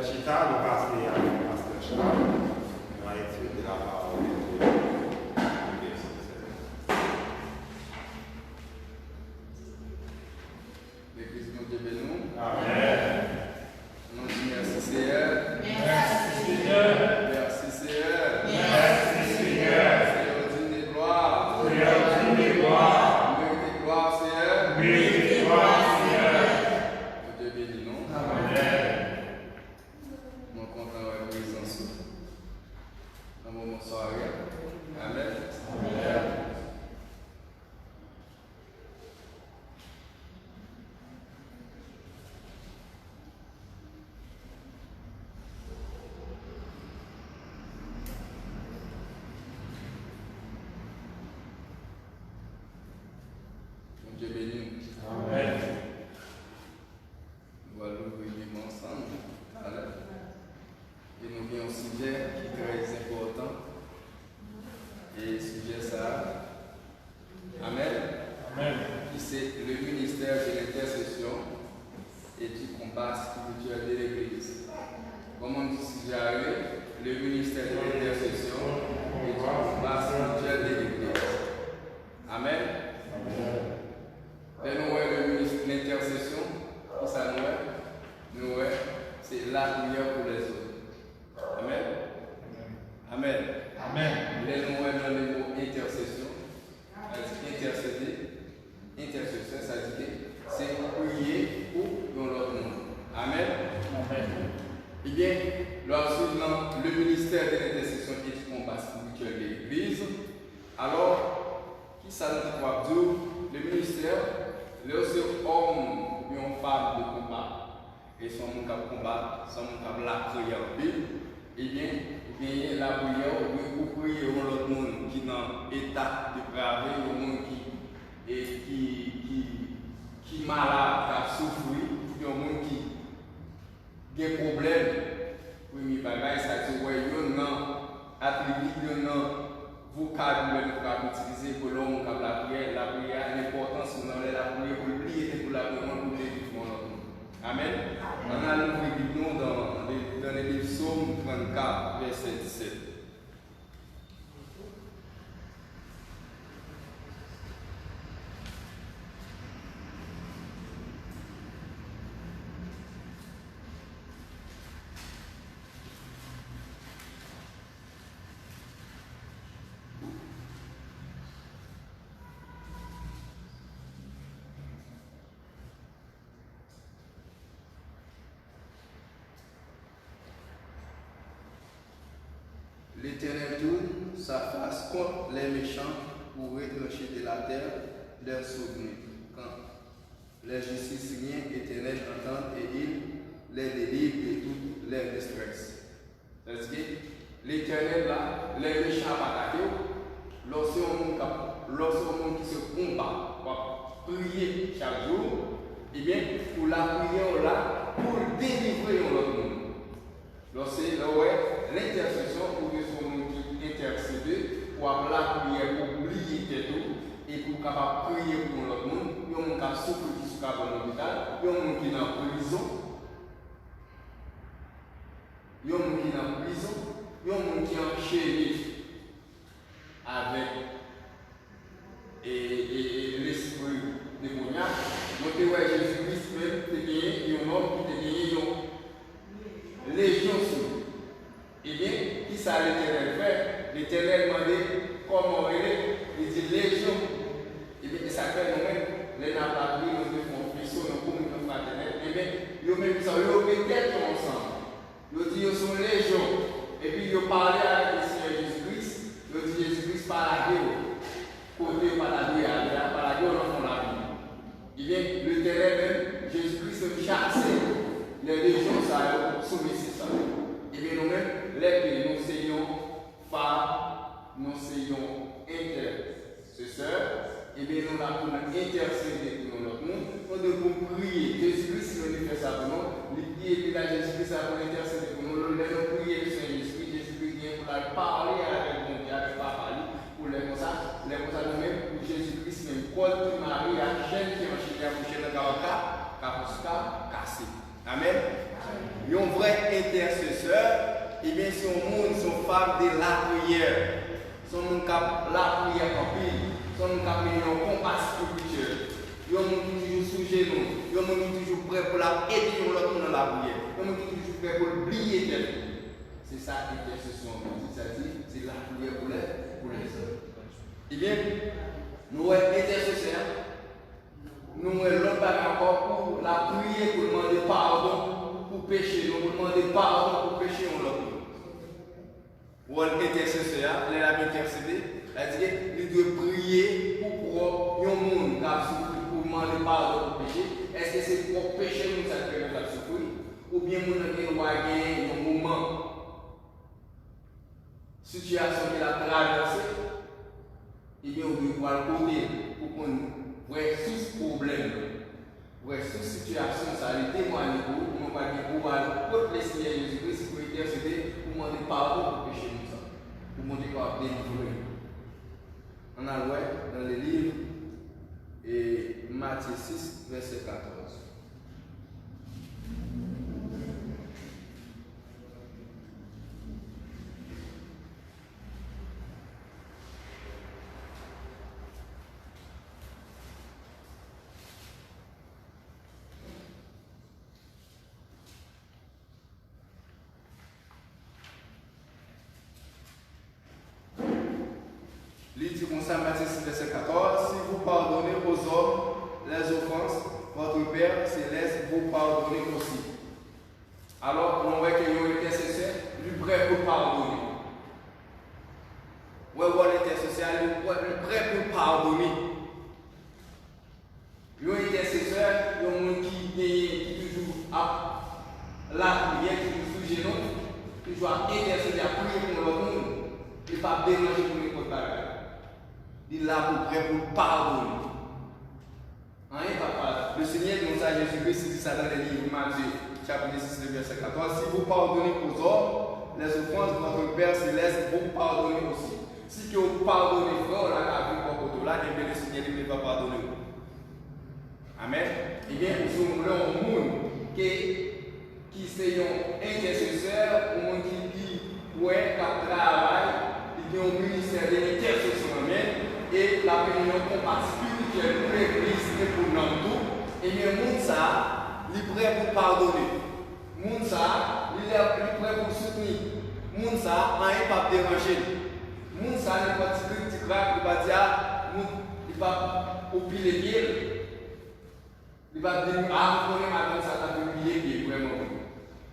Citato passer avec Pasteur Charles dans l'étude de la parole de Dieu. L'Église de Dieu bénisse. Amen. Nous disons merci Seigneur. Merci Seigneur. Merci Seigneur. Merci Seigneur. Seigneur digne de gloire. Seigneur digne de gloire. Mérite de gloire Seigneur. Mérite de gloire Seigneur. Que Dieu bénisse nous. Amen. Nous comptons avec présence. Dans mon soirée. Amen. Amen. Dieu bénisse. Amen. Nous allons l'ouvrir ensemble. Voilà. Et nous avons un sujet qui est très important. Et le sujet ça. Amen. Amen. Qui c'est le ministère de l'intercession et du combat spirituel de l'Église. Comment on dit sujet arrivé? Le ministère de l'intercession et du combat spirituel de l'Église. Amen. Et nous voyons le ministre de l'intercession, qui ça nous voyons, c'est la prière pour les autres. Amen. Amen. Amen. Les nous voyons dans le mot intercession, intercéder, intercession, ça dit que c'est prier pour l'autre monde. Amen. Amen. Eh bien, lorsque dans le ministère de l'intercession et du combat spirituel de l'Église, alors, qui ça nous dit quoi dire? Le ministère, lorsque homme ou une femme de combat, et son monde qui combat, son monde qui la prière, eh bien, la prière, pour prier pour l'autre monde qui est dans l'état dépravé, le monde qui est malade, qui a souffert, le monde qui a des problèmes. Oui, mais bagaille, ça dit, ouais, il y a un attribut, il y a un vocabulaire que nous utiliser pour l'homme qui a la prière, l'importance dans la prière, pour le prier, pour la prière, pour le vivre. Amen. On a l'ouvrir Bible dans les livres Psaume 34, verset 17. L'Éternel tourne sa face contre les méchants pour retrancher de la terre leurs souvenirs. Quand les justiciers éternels entendent et ils les délivrent de toutes leurs distresses. C'est-à-dire que l'Éternel là, les méchants attaquent, lorsqu'on monde qui se combat, va prier chaque jour, et bien pour la prière là, pour délivrer l'autre monde. Lorsque l'intercession pour que son monde qui intercède, pour avoir la prière, pour prier tout, et pour capable prier pour l'autre monde, il y a un monde qui souffre qui est dans l'hôpital, il y a un monde qui est en prison, il y a un monde qui est en prison, il y a un monde qui est en shérif avec l'esprit démoniaque. Donc, Jésus-Christ même, il y a un homme qui est une légion sur lui. Eh bien, qui ça l'Éternel fait? L'Éternel demandait comment il est, il dit légion. Eh bien, ça fait nous-mêmes, les nappes, nous devons faire une communion fraternelle. Eh bien, ils même ça, ils ont tête ensemble. Ils disent qu'ils sont légion. Et puis, ils parlent avec le Seigneur Jésus-Christ. Ils disent Jésus-Christ par la gueule. Côté par la gueule, par la gueule, on la vie. Eh bien, l'Éternel même, Jésus-Christ chassé. Les légions, ça, soumis, ça. Et bien nous-mêmes, les pays, nous soyons femmes, nous soyons intercesseurs, et bien nous avons intercédé pour notre monde, nous devons prier. Jésus-Christ nous fait ça pour nous, il prie et puis là Jésus-Christ a pour intercéder pour nous, nous devons prier le Seigneur Jésus-Christ, Jésus-Christ vient eh bien, son monde, son femme de la prière. Son monde qui a la prière en pile. Son monde qui a mis en compassion spirituelle. Il y a un monde qui est toujours sous genoux. Il y a un monde qui est toujours prêt pour aider l'autre dans la prière. Il y a un monde qui est toujours prêt pour oublier d'elle. C'est ça l'intercession. C'est la prière pour les hommes. Eh bien, nous sommes intercesseurs. Nous sommes l'autre encore pour la prière, pour demander pardon pour pécher. Nous pour demander pardon pour pécher en l'autre. Ou l'intercesseur, il a intercédé. C'est-à-dire qu'il doit prier pour un monde qui a souffert, pour demander pardon pour pécher. Est-ce que c'est pour pécher nous ça fait nous souffrir? Ou bien nous avons gagné un moment, situation qu'il a traversée, et bien on doit voir le côté pour qu'on voit sous problème, voit sous situation, ça a été témoigné pour nous va dire pour contre le Seigneur Jésus-Christ pour intercéder, pour demander pardon pour pécher nous ça, pour demander pardon délivrer. On a lu dans le livre et Matthieu 6, verset 14. Il dit comme ça, Matthieu 6, verset 14, si vous pardonnez aux hommes les offenses, votre Père céleste vous pardonnez aussi. Alors, on voit qu'il y a un intercesseur, lui prêt pour pardonner. On voit l'intercesseur, lui prêt pour pardonner. Il y a un intercesseur, il y a un monde qui toujours a la prière, qui toujours sous genou, qui toujours intercéder à prier pour le monde. Il ne va pas déranger pour les côtés. Il est là pour prêt pour pardonner. Le Seigneur nous a Jésus-Christ dit ça dans le livre de Matthieu, chapitre 6, verset 14. Si vous pardonnez aux hommes les offenses, votre Père céleste vous pardonnez aussi. Si vous pardonnez frère, là, et bien le Seigneur ne va pas pardonner. Amen. Eh bien, nous sommes là au monde qui sont intercesseurs, au monde qui travaille, qui ont un ministère de l'intercession. Amen. Et la réunion combat spirituelle pour l'église et pour nous tous, et bien, le monde ça, il est prêt pour pardonner. Le monde ça, il est prêt pour soutenir. Le monde ça, il n'est pas dérangé. Le monde ça, il n'est pas critiquer, il va dire, il va oublier les pieds. Il va dire, ah, vous connaissez madame ça, tu as oublié les pieds, vraiment.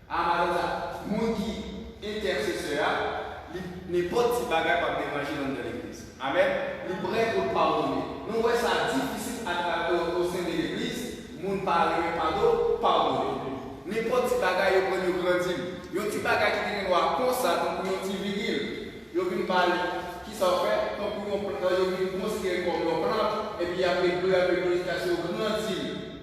Ah, madame ça, le monde qui est intercesseur, il n'est pas de petits bagages pour déranger dans l'église. Amen. Il est prêt pour pardonner. Nous voyons ça difficile au sein de l'église. Moun parle pardon, pardonner. N'importe qui bagaille pour nous grandir. Yon petit bagaille qui est noir comme ça, donc yon petit viril. Yon vient parler qui s'en fait, donc yon vient considérer comme une plante, et puis après peu à peu l'éducation grandit.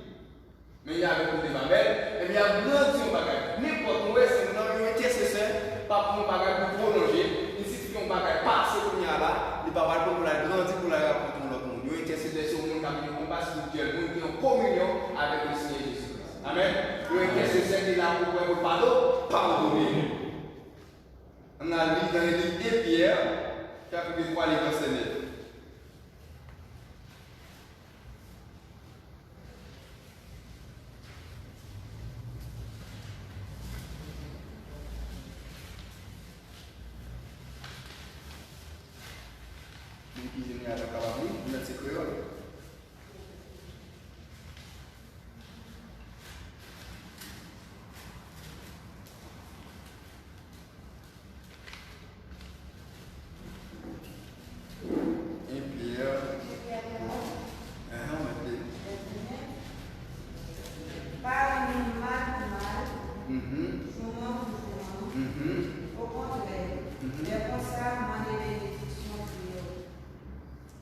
Mais il y a beaucoup de babel, et puis il y a grandi un bagaille. N'importe où est-ce que nous yon intercesseur, pas pour un bagaille pour prolonger, il suffit qu'on bagaille passe comme il y a là, il va pas pour la grandir pour la raconter dans l'autre monde. Yon intercesseur sur le monde qui a une combat spirituel, monde qui est en communion avec le Seigneur Jésus. Amen. Il y a un intercesseur qui est là pour pardonner. On a lu dans le livre de Pierre, chapitre 3, verset 9.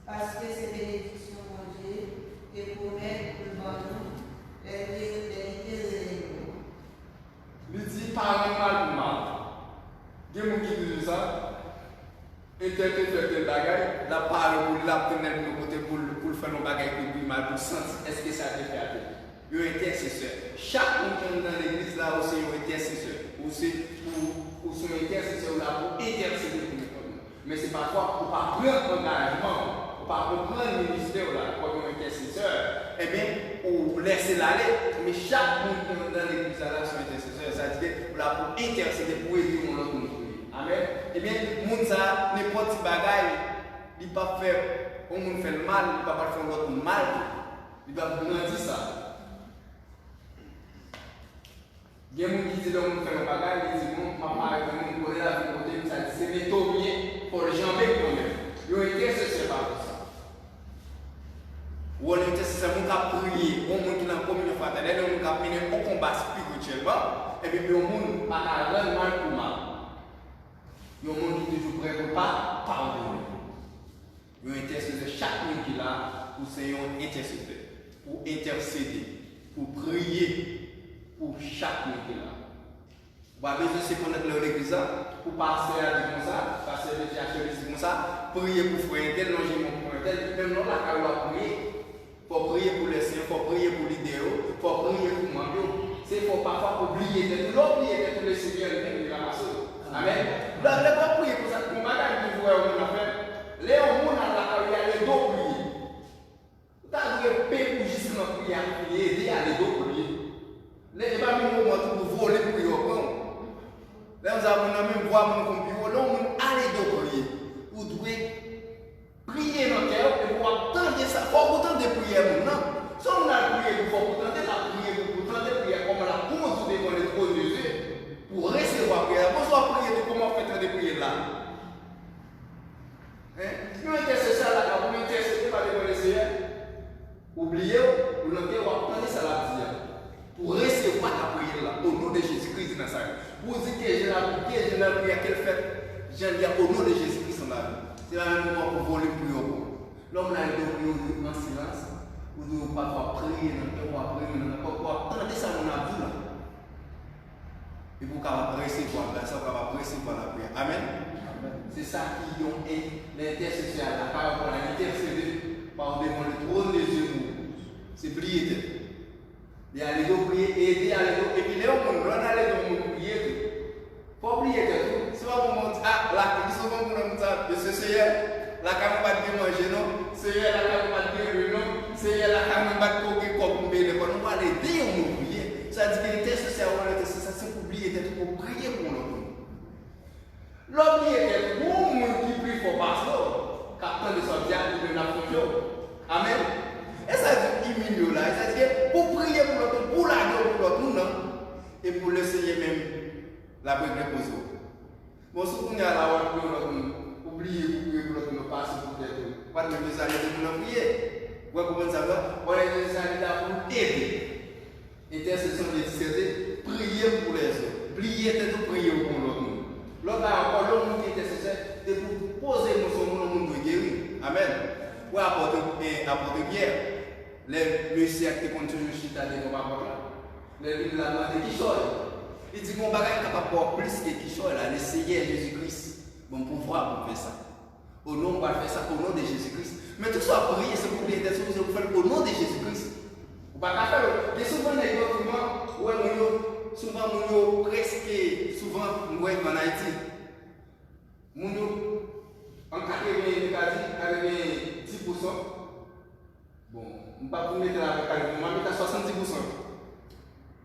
Parce que c'est bénédiction mon Dieu et pour mettre le bonheur, Il dit pas mal pour mal. Il y a des gens qui disent ça. Interpréter tel bagaille, la parole pour la tenir de côté pour faire nos bagailles pour mal, pour sentir est-ce que ça te fait à toi. Il y a un intercesseur. Chaque monde dans l'église là aussi, il y a un intercesseur. Aussi pour c'est parfois pour pas prendre engagement, pour pas prendre le ministère là, comme un intercesseur, eh bien, ou laisser l'aller. Mais chaque monde qui est dans l'église là, sur intercesseur, ça dit que là pour intercéder, pour aider mon autre monde. Amen. Eh bien, monde ça, n'importe quel bagaille, il ne peut pas faire, on fait le mal, il ne peut pas faire l'autre mal, il va grandir ça. Il y a des gens qui disent que nous faisons un bagage, ils disent que papa est venu nous connaître la vie côté, c'est des taumiers pour les gens avec nous-mêmes. Ils ont été associés par ça. Ou on est associés à nous qui prier, au monde qui est dans la communion fraternelle, on a mené au combat spirituellement, et puis au monde pas à rendre mal pour mal. Il y a un monde qui est toujours prêt pour pas pardonner. Ils ont été associés chaque monde qui est là pour se intercéder, pour intercéder, pour prier. Pour chaque monde qui est là. Vous avez besoin de connaître l'église pour passer à dire comme ça, passer à dire comme ça, prier pour frère tel, non, j'ai mon frère tel, même non, la carrière va prier. Il faut prier pour les saints, il faut prier pour l'idéal, il faut prier pour moi. C'est pour parfois oublier de l'oublier de tous les seigneurs qui la masse. Amen. Là, ne pas prier pour ça. Mon bagage qui vous voyez au monde, les hommes dans la carrière, les deux prier. Vous avez paix pour justement prier, aider à les deux prier. Les gens qui ont volé pour y aller. Les gens qui ont voir mon computer, là, on allez de prier. Vous devez prier dans le cœur et pour attendre ça. Il faut attendre de prier maintenant. Si on a prié, il faut attendre la prière, pour attendre de prier comme la cause devant les trônes de Dieu, pour recevoir la prière. Pour soit prier, comment faire de prier là? Nous intercessons là, pour intercéder par les Seigneur. Oubliez, vous n'avez pas attendre ça la prière. Pour recevoir la prière là, au nom de Jésus-Christ dans sa vie. Vous dites que je n'ai prié à quelle fête, j'ai dit au nom de Jésus-Christ dans la vie. C'est la même moment pour voler plus haut. L'homme là, il doit prier en silence. Vous ne devez pas prier, vous ne devez pas prier, vous ne devez pas attendez ça, mon abdou là. Et vous pouvez recevoir la prière. Amen. C'est ça qui est l'intercession, la parole, l'intercéder par devant le trône de Dieu. C'est prier. Et aller prier, aider, aller et puis les gens qui ont prier. Il faut prier tout. Si on monte, ah, là, souvent on nous dit, Monsieur Seigneur, la caméra va te manger, non? Seigneur, la caméra va te manger, non? Seigneur, la caméra va te coquer comme un bébé. On va aller aider, on va prier. Ça dit que l'intercession, c'est pour prier, pour prier pour nous. L'homme prier, pour nous qui prie pour pasteur, captain de son diable, de la fonction. Amen. Et ça dit qu'il là, ça dit que pour prier pour l'autre, pour l'adorer pour l'autre, non, et pour l'essayer même la prière pour eux. Bon, si on est à la hora pour l'autre, oubliez pour prier pour l'autre, nous passons pour l'autre. Pas de message pour nous prier. Vous comprenez ça? On est des messages là pour aider. Intercession de discerner, prier pour les autres. Prier de prier pour l'autre. L'autre a encore l'homme qui est intercesseur, de pour poser mon monde de guérir. Amen. Ou apporter bière. Le cercle qui continue de chiter avec mon papa là. Le livre là, qui sort. Il dit que mon bagage est capable de voir plus que qui sort là. Le Seigneur Jésus-Christ. Bon pouvoir pour faire ça. Au nom, on va faire ça au nom de Jésus-Christ. Mais tout ça, prier, c'est pour prier, c'est pour faire au nom de Jésus-Christ. On va pas faire. Et souvent, les documents, souvent, presque, souvent, nous voyons en Haïti. En 80, 10%. Bon, on ne va pas vous mettre avec 40%, on va mettre à 70%.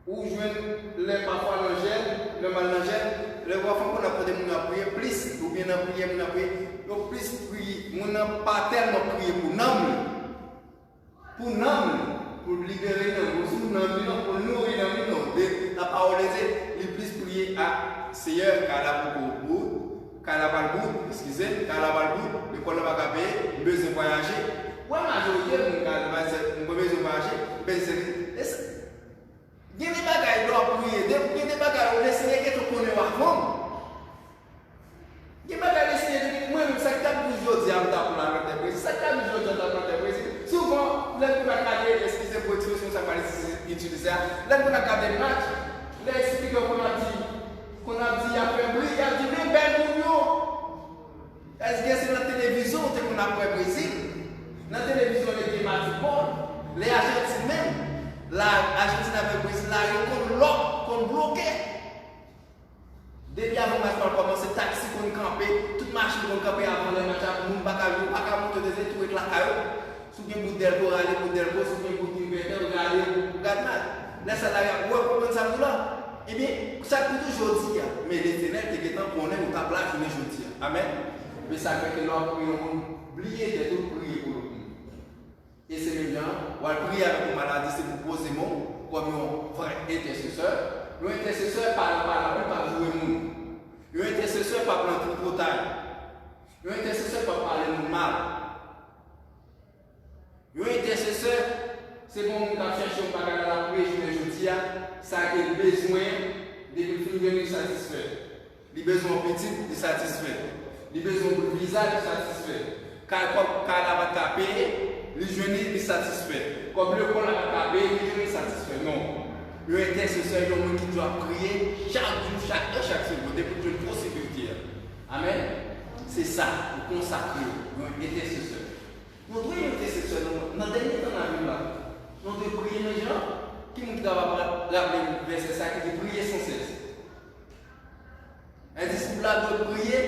Ou je vais parfois l'angèle, le mal l'angèle, les enfants qu'on a pas de mon à prier, plus, ou bien à prier, mon à prier, donc plus prier, on n'a pas tellement prié pour nous, pour libérer nous, pour nourrir nous, la parole est, il plus prier à Seigneur, car la boue, car la balboue, excusez, car la balboue, le qu'on va gagner, besoin de voyager. Ouais, majorité, mon besoin de voyager, ben c'est. Il y a des bagages doivent prier, il y a des bagages où les Seigneurs qui te connaissent avant. Il y a des bagages les Seigneurs qui moi-même, ça qui a toujours dit à pour la entreprise, ça qui a toujours dit à l'entreprise. Souvent, les gens qui regarder, excusez pour l'utilisation, ça va utiliser ça. Les gens qui regardent les matchs, les expliquer qu'on a dit après Brésil, il a dit même ben nous. Est-ce que c'est la télévision qu'on a pour le Brésil? La télévision, les thématiques, les Argentines même. L'Argentine avec le Brésil, qu'on bloquait. Depuis avant le match, on commence taxi, qu'on campait, tout le machine qu'on camper avant le match, on pas monter des étoiles la caillou. Sous bien bout d'elle pour aller pour d'elle, sous bien bout d'inverter, regarder pour gagner. Là ça là, ouais, comment ça nous là? Eh bien, ça coûte aujourd'hui, mais l'Éternel qui est en connaît ou ta place aujourd'hui. Amen. Mais ça fait que l'homme prie au monde, oublier de tout prier pour le monde. Et c'est même bien, on va prier avec une maladie, c'est pour poser mon comme un vrai intercesseur. L'intercesseur par la rue, par jouer monde. L'intercesseur par planter le portail. L'intercesseur par parler de mal. L'intercesseur, c'est bon, on a cherché un bagage à la prière, je dis, ça a besoin de venir satisfaire. Les besoins petits, de satisfaire. Les besoins de visage, de satisfaire. Quand la va payer, les jeunes, de satisfaire. Comme le qu'on a payer, les jeunes, satisfaire. Non. L'intercesseur, il y a un monde qui doit prier chaque jour, chaque heure, chaque seconde, pour une possibilité. Amen. C'est ça, pour consacrer l'intercesseur. Nous devons être intercesseurs dans le dernier temps de la vie là. Nous devons prier les gens qui nous doivent rappeler le verset ça qui dit prier sans cesse. Un disciple là doit prier.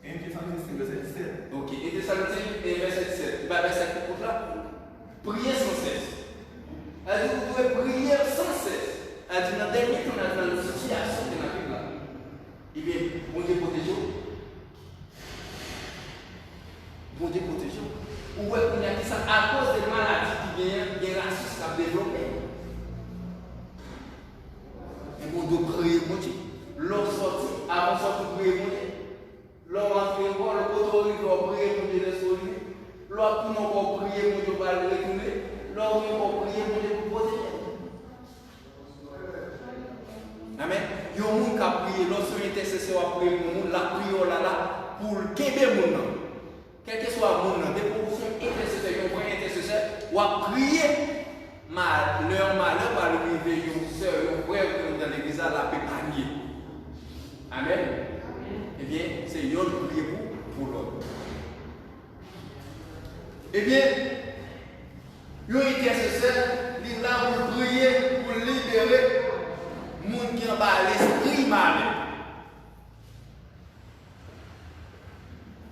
Et puis ça me dit verset 17. Ok, et verset 17. Verset qui là. Prier sans cesse. Elle dit vous devez prier sans cesse. Elle dit dans le dernier temps dans la situation de la vie là. Eh bien, bon Dieu protège-vous. Bon Dieu protège-vous. Ou est-ce qu'il y a dit ça à cause des maladies qui viennent racistes à développer. Et bon Dieu prier mon Dieu. L'on sortit, avant de sortir prier mon Dieu. L'on rentre encore, le poteau va prier mon Dieu de sauver. L'on tourne encore prier mon Dieu pour le retourner. L'on encore prier mon Dieu pour protéger. Amen. Il y a un monde qui a prié, lorsqu'un intercesseur a prié pour nous, la prière là pour le Québec mon. Quel que soit le monde, des proportions intercesseurs, un vrai intercesseur, ou à prier leur malheur par le privé, une soeur, un frère dans l'église, la paix panier. Amen. Eh bien, c'est yon de prier pour l'autre. Eh bien, yon intercesseur, il est là pour prier, pour libérer les gens qui ont l'esprit malin.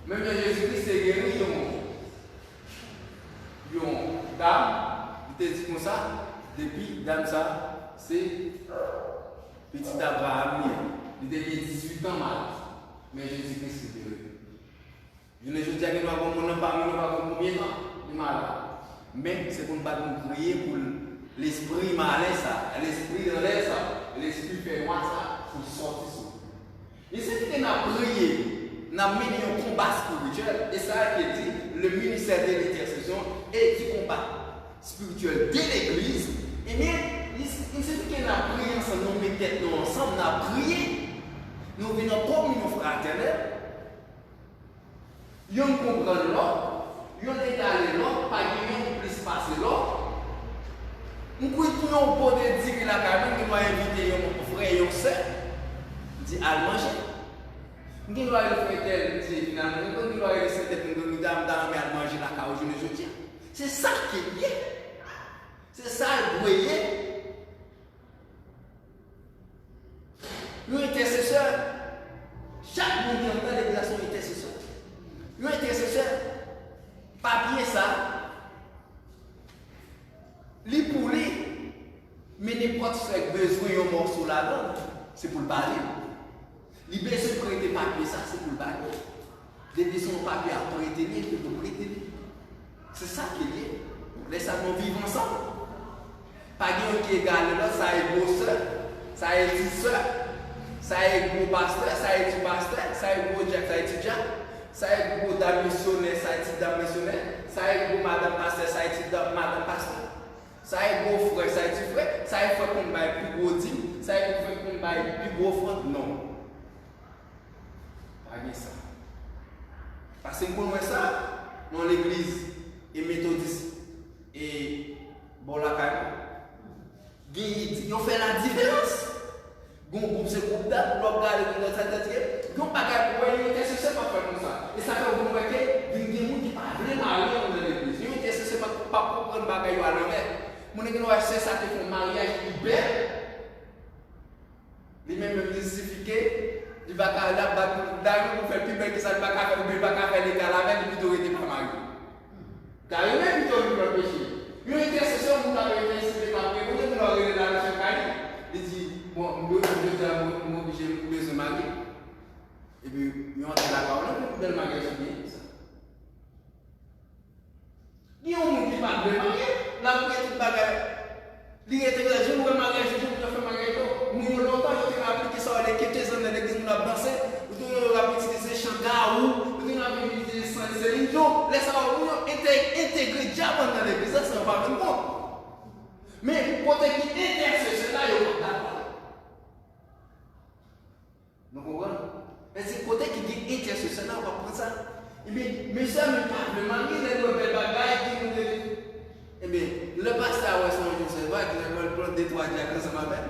Même Jésus-Christ est guéri, il y a une dame, il te dit comme ça, depuis dame ça, c'est petit Abraham, il devient 18 ans malade. Mais Jésus-Christ est guéri. Je ne dis pas qu'il ne va pas combien de temps, il est malade. Mais c'est pour ne pas nous prier pour l'esprit malin, ça, l'esprit de l'air, ça, l'esprit fait noir, ça, pour sortir ça. Il suffit qu'on a prié. Nous avons mené un combat spirituel, et ça qui est dit, le ministère de l'intercession et du combat spirituel de l'Église. Et bien, il suffit qu'on a prié ensemble, nous mettons tête ensemble, on a prié, nous venons en communion fraternelle, nous comprenons l'autre, nous étalons l'autre, pas de plus passer l'autre. Nous pouvons pour dire que la cabine qui va inviter mon frère et mon soeur, dit à manger. Nous devons faire tel, finalement, nous devons faire tel, nous devons manger la carotte, je dis. C'est ça qui est bien. C'est ça le voyez. Nous intercesseurs, chaque monde qui entend l'église sont intercesseurs. Nous intercesseurs, papier ça, li pour lui, mais n'importe quel besoin un morceau là-dedans, c'est pour le parler. Les besoins de prêter papier, ça c'est pour le bail. Les besoins de papier à prêter, c'est pour prêter. C'est ça qui est lié. Laissez nous vivre ensemble. Pas quelqu'un qui est égal là, ça est beau soeur, ça est petite soeur, ça est beau pasteur, ça est du pasteur, ça est beau Jack, ça est étudiant, ça est beau dame missionnaire, ça est dame missionnaire, ça est beau madame pasteur, ça est madame pasteur. Ça est beau frère, ça est frère, ça est frère qu'on baille plus gros dîme, ça est frère qu'on baille plus gros frère, non. Ça. Parce que pour moi, ça, dans l'église et méthodiste et bon la ils ont fait la différence. Gon groupe c'est groupe d'âme, l'on regarde dans cette tête, gon bagage pour eux, qu'est-ce que c'est pas faire comme ça. Et ça fait vous voir que il y a des gens qui pas vraiment aller dans l'église. Ils qu'est-ce que c'est pas comprendre bagage à l'envers. Mon qui nous c'est ça qui font mariage libère. Les mêmes justifiés, il va là d'ailleurs, pour faire plus belle que ça, pas qu'à faire les cas là, même plutôt était pas marié. Car il même plutôt le péché. Une intercession, vous avez été incité par Dieu, vous avez regardé dans la chaîne, il dit, bon, je suis obligé de se marier. Et puis, il entre la parole, on peut le mariage bien ça. Il y a un monde qui parle de mariage, là, vous êtes tout bagage. Il est très je me mariage, je me fais mariage. Nous, longtemps, je t'ai appliqué ça, les quelques années, l'église, nous avons dansé, nous avons utilisé Changaou, nous avons utilisé Saint-Céline, laissez nous intégrer diamant dans l'église, ça, c'est pas le monde. Mais, pour qui intercession là, il y a pas d'accord. Nous comprenons? Mais c'est côté qui dit intercession là, on va prendre ça. Eh bien, mais ça me parle de marier, les nouvelles bagailles qui nous disent. Eh bien, le pasteur a son jour, c'est vrai qu'il a le plan d'étoile quand ça m'appelle.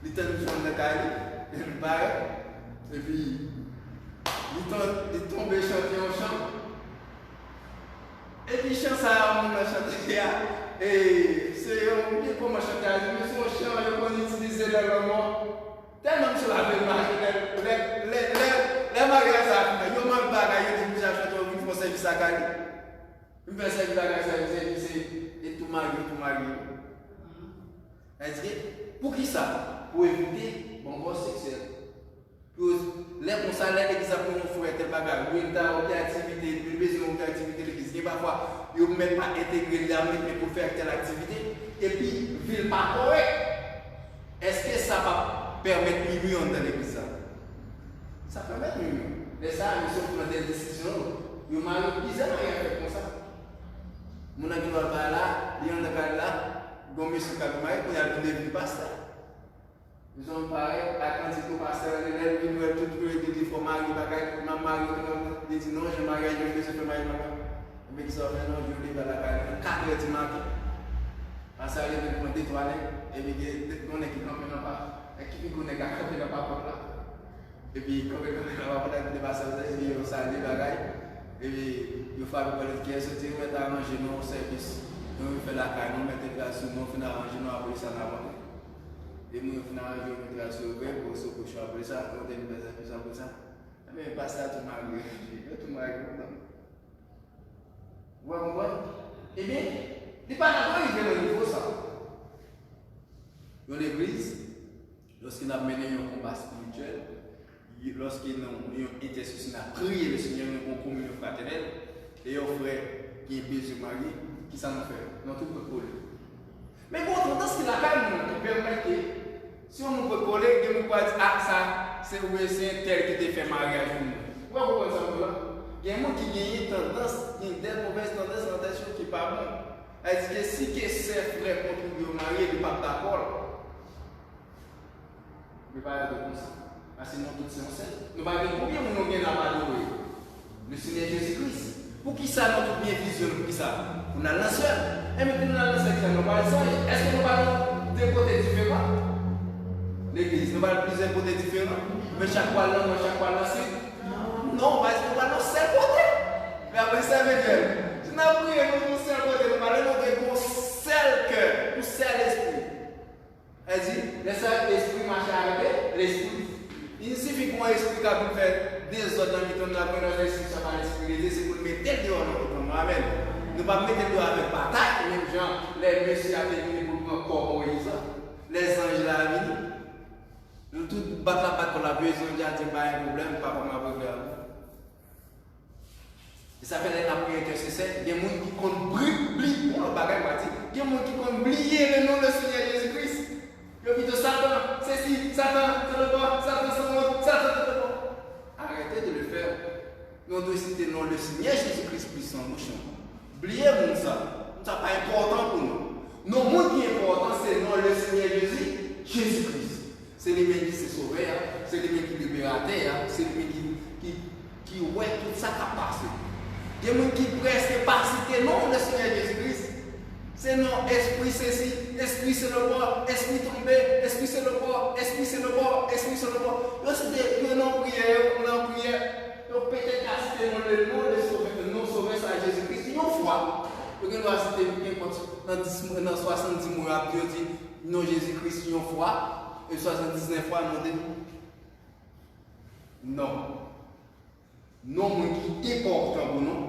Il tente de faire le carré, il part, et puis il tombe chanter au chant. Et puis il chante ça, on a chanté, et c'est un peu comme chanter, mais son chant, il faut utiliser le mot. Tellement que je l'avais marqué, les magasins, ils ont même pas gagné, ils ont chanté, ils font service à Cali. Ils font service à Cali, et tout marié. Est-ce que, pour qui ça? Pour éviter bon voie sexuelle. Pour les consalaires, les gens qui ont fait des bagages, ils ont des activités, ils ont besoin d'activités, l'église, parfois, ils ne mettent pas intégrer l'armée pour faire telle activité, et puis, ils ne pas correct. Est-ce que ça va permettre de mieux dans l'église? Ça permet de mieux. Mais ça, ils sont prenant des décisions. Ils ont bizarre à faire comme ça. Mon ami va pas là, il y en a pas là, bon monsieur Kagoumay, il y a le pasteur. Ils ont parlé, la quantité de pasteur, les élèves, ils veulent tout le monde, il faut marier, ma mari, il dit non, je marie, je fais marier, mais ils ont fait non, je vais dans la caille, 4 heures du matin. Pasteur, il veut prendre des toilettes, et puis on est qui campé dans pas, et qui connaît qu'à camper dans pas là. Et puis, quand on va prendre des pasteur, il y a ça, des bagailles. Et puis, il faut faire le qui est sorti, on va arranger nos services. Nous faisons la carne, nous mettons la soupe, nous faisons arranger nos après ça là-bas. Et nous faisons arranger nos mettons la soupe, pour se coucher après ça, nous faisons des services après ça. Mais pas ça, tout m'a agrégé. Tout m'a agrégé. Vous comprenez? Eh bien, il n'est pas d'accord, il vient au niveau ça. Dans l'église, lorsqu'il a mené un combat spirituel, lorsqu'ils ont intercession à prier le Seigneur, nous avons communion fraternelle, et un frère qui est besoin de marier, qui s'en fait, nous tout peut coller. Mais bon, dans ce qu'il a quand même qui permet que, si on nous peut coller, que nous pouvons dire, ah ça, c'est un tel qui te fait mariage. Vous comprenez ça? Il y a un monde qui a une tendance, qui a des mauvaises tendances dans la tête qui n'est pas bon. Est-ce que si ses frères contribuent au mariage, ils ne sont pas d'accord? Il ne peut pas être comme ça. Parce que nous tous sommes ensemble. Nous ne combien nous avons amadoué le Seigneur Jésus-Christ. Pour qui ça notre bien vision? Pour qui ça? On a l'ancien. Et maintenant nous avons l'ancien. Nous parlons. Est-ce que nous parlons de côtés différents? L'église, nous parlons plusieurs côtés différents. Mais chaque fois là, chaque fois là, c'est. Non, parce que nous parlons seul côté. Mais après ça veut dire, si nous avons prié, nous seul côté, nous parlons de seul cœur, pour seul esprit. Elle dit, l'esprit marche avec l'esprit. Il suffit qu'on explique pour faire des autres dans le temps de la restriction par l'esprit, c'est pour mettre tel dehors dans le Amen. Nous ne pas mettre dehors avec bataille, même gens, les messieurs à venir pour prendre corps Moïse, les anges là à venir. Nous tous battons pour la besoin de dire pas un problème, pas comme un problème. Et ça fait la prière intercesseur, il y a des gens qui comptent briller pour le bagage, il y a des gens qui comptent briller le nom du Seigneur Jésus-Christ. Il dit Satan, c'est si, Satan, c'est le bon, Satan, c'est le bon, Satan, c'est le bon. Arrêtez de le faire. Nous devons citer le nom du Seigneur Jésus-Christ puissant, nous chantons. Oubliez ça. Ça n'est pas important pour nous. Non, ce qui est important, c'est le nom du Seigneur Jésus-Christ. C'est lui-même qui s'est sauvé, c'est lui-même qui libérateur, c'est lui-même qui ouais tout ça qui a passé. Il y a des gens qui presque pas citer le nom du Seigneur Jésus-Christ. C'est non, esprit ceci, esprit c'est le bord, esprit tombé, esprit c'est le bord, esprit c'est le bord, esprit c'est le bord. Là, c'était une prière, donc peut-être qu'à citer le nom de non sauver ça à Jésus-Christ, une fois. Donc, nous avons cité dans 70 mois, Dieu dit non Jésus-Christ une fois, et 79 fois, non. Non. non qui est important pour nous.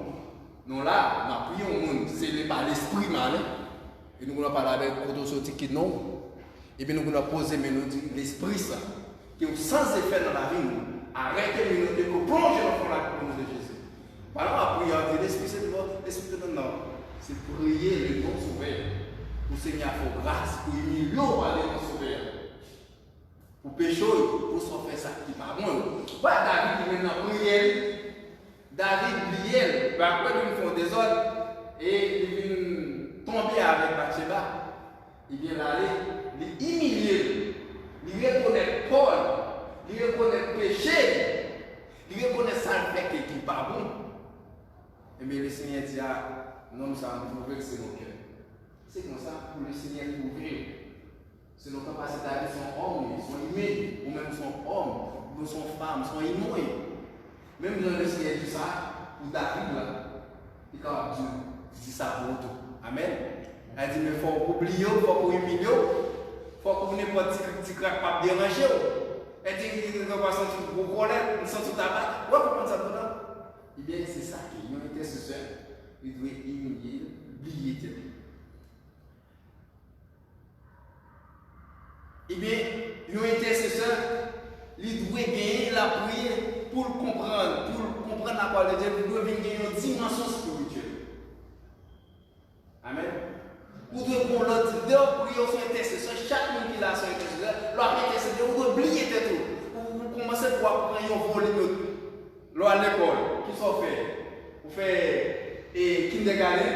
Nous là, nous prions au monde, c'est par l'esprit malin. Et nous allons parler avec autosotique qui non. Et bien nous allons poser l'esprit ça, qui est sans effet dans la vie. Arrêtez de nous plonger dans la vie de Jésus. Par la prière, l'esprit c'est l'esprit de non. C'est prier le bon sauveur. Pour Seigneur pour grâce, pour humilier par le bon sauveur. Pour pécher, pour s'en faire ça qui pas bon. Voilà David qui maintenant prière. David oubliait, après ils font des ordres et il vient tomber avec Bathsheba. Il vient aller, il humilier, il reconnaît Paul, il reconnaît péché, il reconnaît ça qui n'est pas bon. Et bien le Seigneur dit non, ça va trouver que c'est mon cœur. C'est comme ça pour le Seigneur trouver. C'est nos capacités David sont hommes, ils sont humains, ou même sont hommes, ou sont femmes, sont immués. Même dans le Seigneur dit ça, pour David, il est capable de dire ça pour tout. Amen. Elle dit, mais il faut oublier, il faut humilier, il faut que n'importe qui ne pas déranger. Elle dit qu'il ne va pas sentir gros colère, il sent tout tabac. Pourquoi vous pensez ça pour nous? Eh bien, c'est ça qui est intercesseur. Il doit humilier, oublier. Eh bien, l'intercesseur, il doit gagner la prière pour comprendre la parole de Dieu, il doit gagner une dimension spirituelle. Amen. Vous devez prendre l'autre prier son intercesseur, chaque monde qui a son intercesseur, leur intercesseur, vous devez oublier de tout. Vous commencez à prendre un volume à l'école, qui sont faits. Vous faites kindergarten,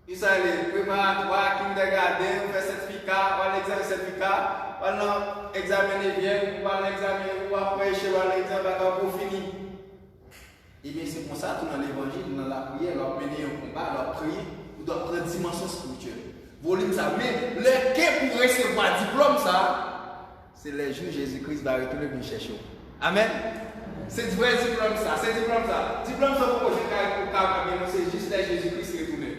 il s'allait préparatoire, kindergarten, vous faites certificat, vous l'examen certificat, vous examinez bien, vous l'examen, vous prêchez, vous l'examen pour finir. Et bien c'est pour ça que dans l'évangile, dans la prière, leur mener un combat, leur prier, vous devez prendre dimension spirituelle. Volume ça, mais le quai pour recevoir diplôme ça, c'est les jours Jésus-Christ va retourner venir chercher. Amen. C'est vrai diplôme ça, c'est diplôme ça. Diplôme ça pour que je c'est juste les Jésus-Christ retourner.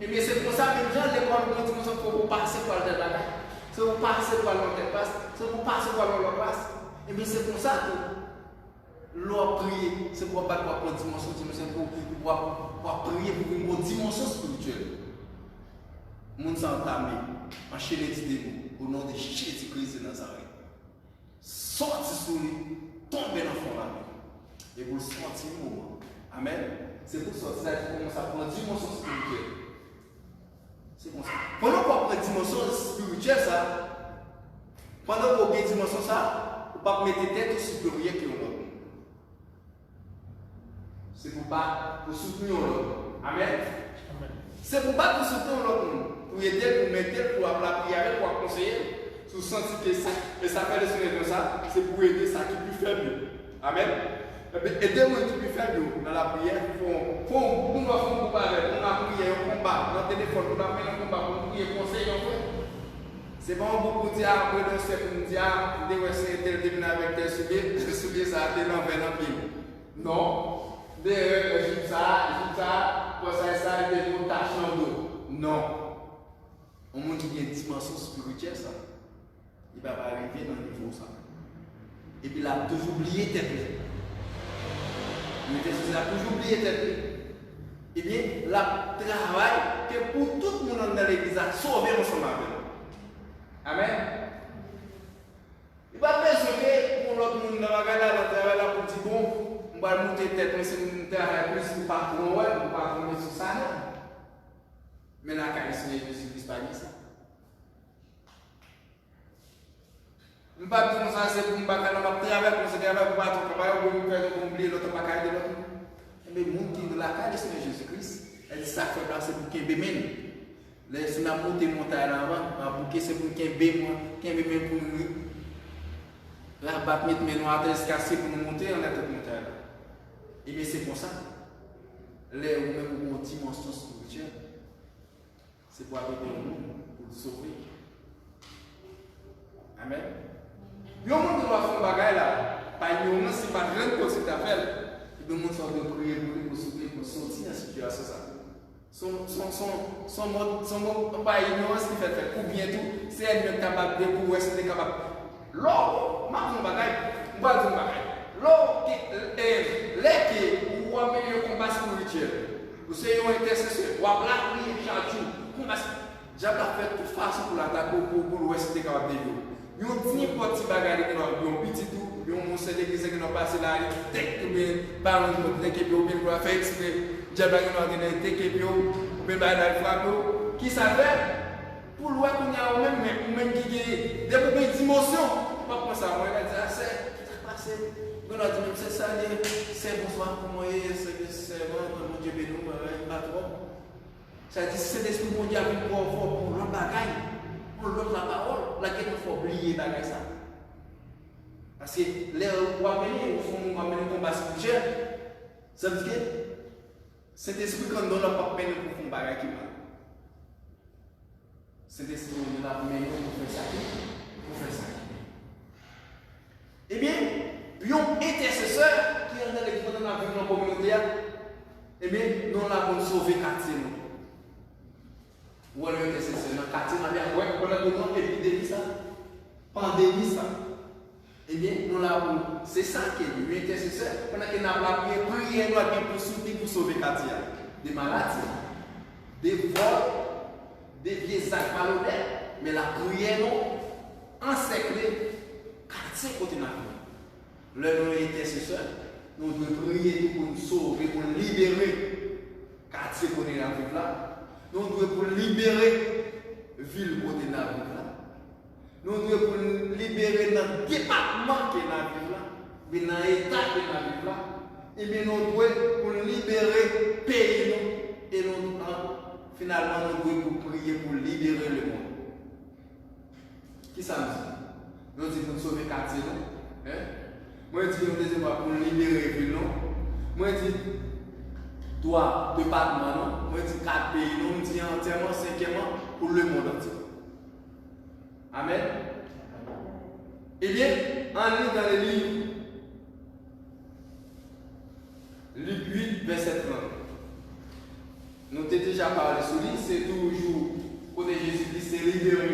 Et bien c'est pour ça que les gens de l'école vont dire qu'il faut passer par le bagage. C'est pour passer par l'autre passe, c'est pour passer par l'autre passe. Et bien c'est pour ça que l'on prier, c'est pour pas prendre dimension, c'est pour prier pour une dimension spirituelle. Moun s'entamé, enchaîner des au nom de Jésus-Christ de Nazareth. Sorti sur lui, tomber dans le fond là. Et vous le sentez moment. Amen. C'est pour ça que commence à prendre dimension spirituelle. C'est comme ça. Pendant qu'on prend dimension spirituelle, ça, pendant qu'on prend dimension ça, vous ne pouvez pas mettre tête supérieure que l'autre. C'est pour pas pour soutenir l'autre. Amen. C'est pour pas pour soutenir l'autre. Pour aider, pour mettre, pour la prière, pour conseiller. Si vous sentez que ça fait le Seigneur comme ça, c'est pour aider ça qui est plus faible. Amen. Aidez-moi qui est plus faible dans la prière. Nous devons faire un combat avec. On a prié un combat. Dans le téléphone, on a fait un combat pour prier conseil. C'est bon pour dire après le chef pour nous dire, vous devez essayer de deviner avec tel sujet, je suis ça, de l'envers dans le pied. Non. Je dis ça, pour ça, de mon tâche dans le dos. Non. Au monde qui a une dimension spirituelle, ça, il va arriver dans le niveau ça. Et puis il a toujours oublié tête. Il a toujours oublié tête. Eh bien, le travail que pour tout le monde dans l'église a sauvé ensemble avec nous. Amen. Il va besoin pour l'autre monde dans la travail là pour dire bon. On va monter tête, mais c'est une terre plus pour pas trop loin, pour pas tomber sur ça. Mais la charisme de Jésus-Christ pas dit ça. Je ne vais pas dire ça, c'est pour ne pas travailler, pour pas travailler, pour faire oublier l'autre, pas de l'autre. Mais le monde qui est dans la charisme de Jésus-Christ, elle dit ça fait place pour qu'il y ait des si on a monté montagne avant, c'est pour qu'il y ait des pour nous. La batte met nous à terre, c'est pour nous monter, on a toute montagne. Et bien c'est pour ça, les ou même une dimension spirituelle, c'est pour arriver au monde, pour le sauver. Amen. Il y a un monde qui doit faire un bagage là, pas un moment, c'est pas grand chose à faire. Il y a un monde qui doit prier pour sauver, pour sortir de la situation. Son mode, pas ignorance qui fait faire, ou bien tout, c'est elle-même capable de pouvoir, c'est capable. L'or, je vais dire un bagage. Ou amener le combat spirituel. Vous savez, un intercesseur. Ou à prier chaque jour. Diable a fait toute façon pour l'attaquer pour l'ouest de capable de vivre. Ils ont dit n'importe quel bagage qui ont petit tout, ils ont montré l'église qui ont passé là, dès que bien ballon dès que bien bien faire exprès, diable a donné dès que bien bien balle frappe. Qui savait pour l'ouest qu'on a même qui des dimensions. Pas pour ça, moi il a dit c'est passé. On a dit même c'est ça, c'est bonsoir pour moi, c'est bon Dieu béni nous, pas trop. Ça dit c'est l'esprit mon Dieu pour l'autre bagaille, pour l'autre la parole, laquelle il faut oublier bagaille ça. Parce que les amener au combat spirituel, ça veut dire que cet esprit qu'on donne pas peine pour faire bagaille qui va. Cet esprit on a mené pour faire ça, pour faire ça. Eh bien, un intercesseur qui est dans l'église dans la vie de la communauté, eh bien, nous l'avons sauvé quartier. Ou alors intercesseur dans le quartier, on a besoin d'épidémie, pandémie. Eh bien, nous l'avons. C'est ça qui est l'intercesseur. Pendant qu'on a la prière, nous avons pour soutenir, pour sauver le quartier. Des maladies, des vols, des vieux actes malhonnêtes. Mais la prière, nous, encercler quartier côté de la vie. Le intercesseur, nous devons prier pour nous sauver, pour nous libérer quartier côté de la vie là. Nous devons libérer la ville côté de la ville là. Nous devons libérer le département qui est dans la ville là, mais dans l'état qui est dans la ville là. Et bien nous devons libérer le pays et nous, finalement nous devons prier pour libérer le monde. Qui ça nous dit? Nous disons pour sauver le quartier. Moi je dis nous deuxième fois pour libérer la ville. Moi je dis toi, département, moi je dis 4 pays, nous disons entièrement, cinquièmement, pour le monde entier. Amen. Eh bien, en lit dans le livre, Luc 8, verset 30. Nous avons déjà parlé sur lui, c'est toujours, côté Jésus-Christ, c'est libéré.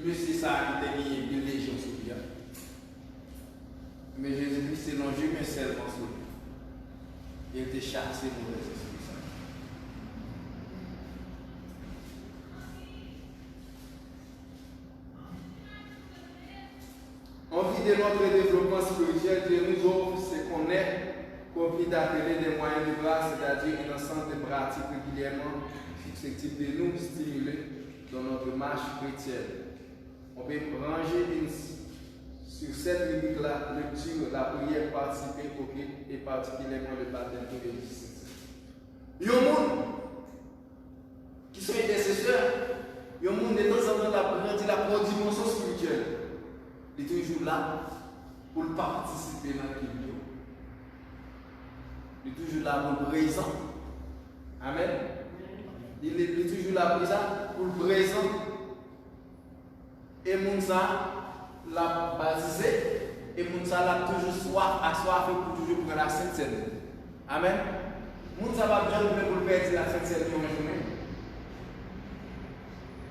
Mais c'est ça qui a gagné une légion sur lui. Mais Jésus-Christ, c'est non mais seulement sur lui. Il était chassé pour les esprits. Envie de notre développement spirituel, Dieu nous offre ce qu'on est, qu'envie d'appeler des moyens de grâce, c'est-à-dire une ensemble de pratiques régulièrement susceptibles de nous stimuler dans notre marche chrétienne. On peut ranger sur cette limite-là, lecture, la prière, participer au culte et particulièrement le baptême de l'Église. Il y a un monde qui sont intercesseurs, il y a un monde de temps en temps la dimension spirituelle. Il est toujours là pour participer dans le culte. Il est toujours là pour le présent. Amen. Il est toujours là pour le présent. Et Mounsa l'a baptisé. Et Mounsa l'a toujours soif pour toujours prendre la Sainte Seine. Amen. Mounsa va bien pour perdre la Sainte Seine une journée.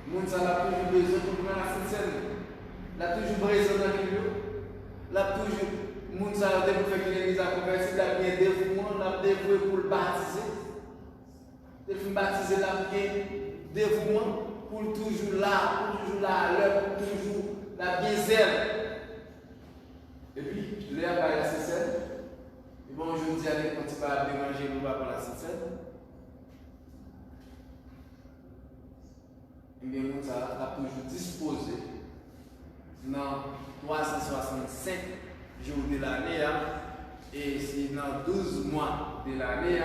Mounsa l'a toujours besoin pour prendre la Sainte Seine. Il a toujours besoin dans le milieu. Il a toujours. Mounsa a développé une église à convertir, il a bien dévouement, il a dévoué pour le baptiser. Il a baptisé, il a bien dévouement pour toujours là, à l'heure, pour toujours la bien zèle. Et puis, l'air par la Sainte-Seine. Et bon, je dis à l'époque, quand tu vas déranger, nous va par la Sainte-Seine. Et bien, Mounsa a toujours disposé dans 365 jours de l'année, et c'est dans 12 mois de l'année,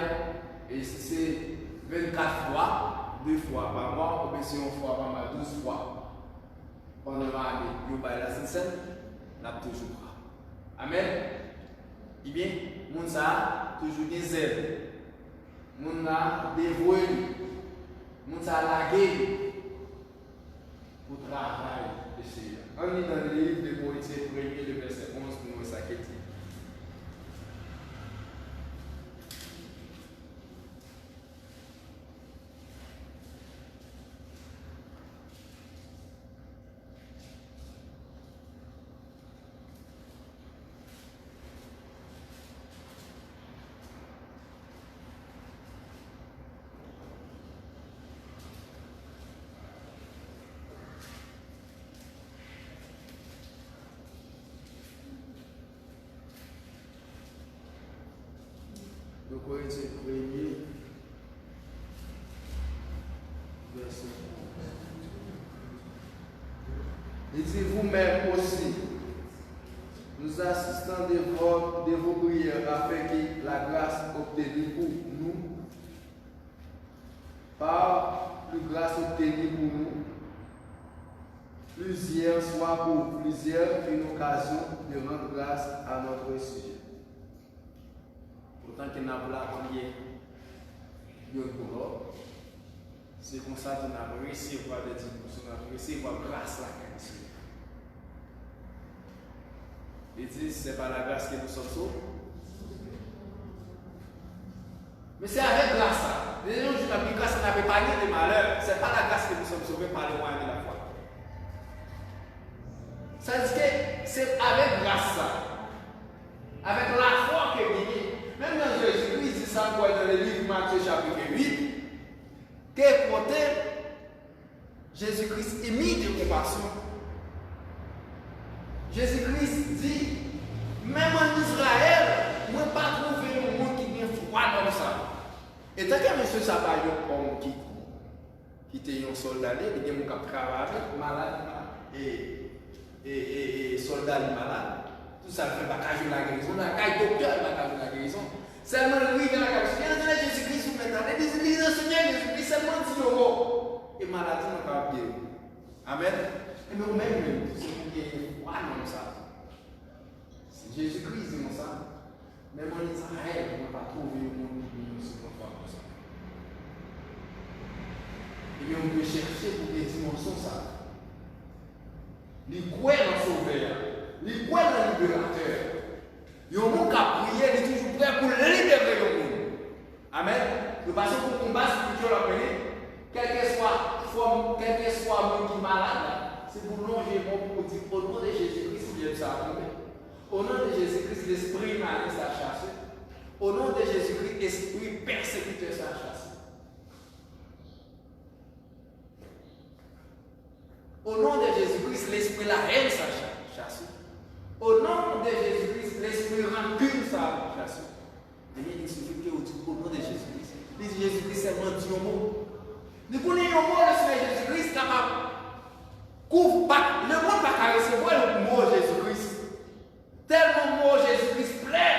et c'est 24 fois, 2 fois par mois, ou bien si on fois par mois, 12 fois. Pendant l'année, nous avons la Sainte-Seine, nous avons toujours pas. Amen. Eh bien, nous avons toujours des zèles. Nous avons dévoué, nous avons lagué pour travailler. On lit dans le livre de Moïse, le verset 11, pour nous ça qui dit. 2 Corinthiens 1er, verset 11. Il dit vous-même aussi, nous assistons de vos prières afin que la grâce obtenue pour nous, par plus grâce obtenue pour nous, plusieurs soit pour plusieurs une occasion de rendre grâce à notre sujet. Pourtant qu'il n'a pas la prière, c'est comme ça qu'on a réussi à des dimensions, on a réussi à grâce la grâce. Il dit c'est pas la grâce que nous sommes sauvés. Mais c'est avec grâce ça. Les gens qui n'ont grâce, on n'avait pas de malheur. C'est pas la grâce que nous sommes sauvés par le moyen de la foi. Ça dit que c'est avec grâce ça. Avec la foi que vient. Même dans Jésus-Christ, dit ça encore dans le livre Matthieu chapitre 8, que côté Jésus-Christ émis de compassion. Jésus-Christ dit, même en Israël, moi pas trouvé un monde qui vient froid comme ça. Et tant que monsieur ça va un homme qui était un soldat, il y a un qui travaille malade et soldat malade. Tout ça fait pas cacher la guérison, la caille docteur va cacher la guérison. Seulement lui qui a la guérison. Jésus-Christ vous maintenant, les Seigneur Jésus-Christ seulement dit le mot. Et maladie n'a pas bien. Amen. Et nous-mêmes, c'est pour qu'il y ait froid comme ça. C'est Jésus-Christ dit comme ça. Même en Israël, on n'a pas trouvé un monde qui se comporte comme ça. Et bien on peut chercher pour des dimensions ça. Les croient dans le sauveur. Les croient dans le libérateur. Il y a un monde qui a prié, il est toujours prêt pour libérer le monde. Amen. Nous passons pour combat spirituel appelé, quel que soit le monde qui est malade, c'est pour longer pour dire au nom de Jésus-Christ, il y a ça. Au nom de Jésus-Christ, l'esprit malin s'est chassé. Au nom de Jésus-Christ, l'esprit persécuteur s'est chassé. Au nom de Jésus-Christ, l'esprit la haine s'est chassé. Au nom de Jésus-Christ, l'esprit rancune s'est chassé. Il suffit que au nom de Jésus-Christ, il dit Jésus-Christ seulement dit un mot. Nous connaissons un mot de Seigneur Jésus-Christ capable. Couvre pas, le monde va pas recevoir le mot Jésus-Christ. Tellement mot Jésus-Christ plein,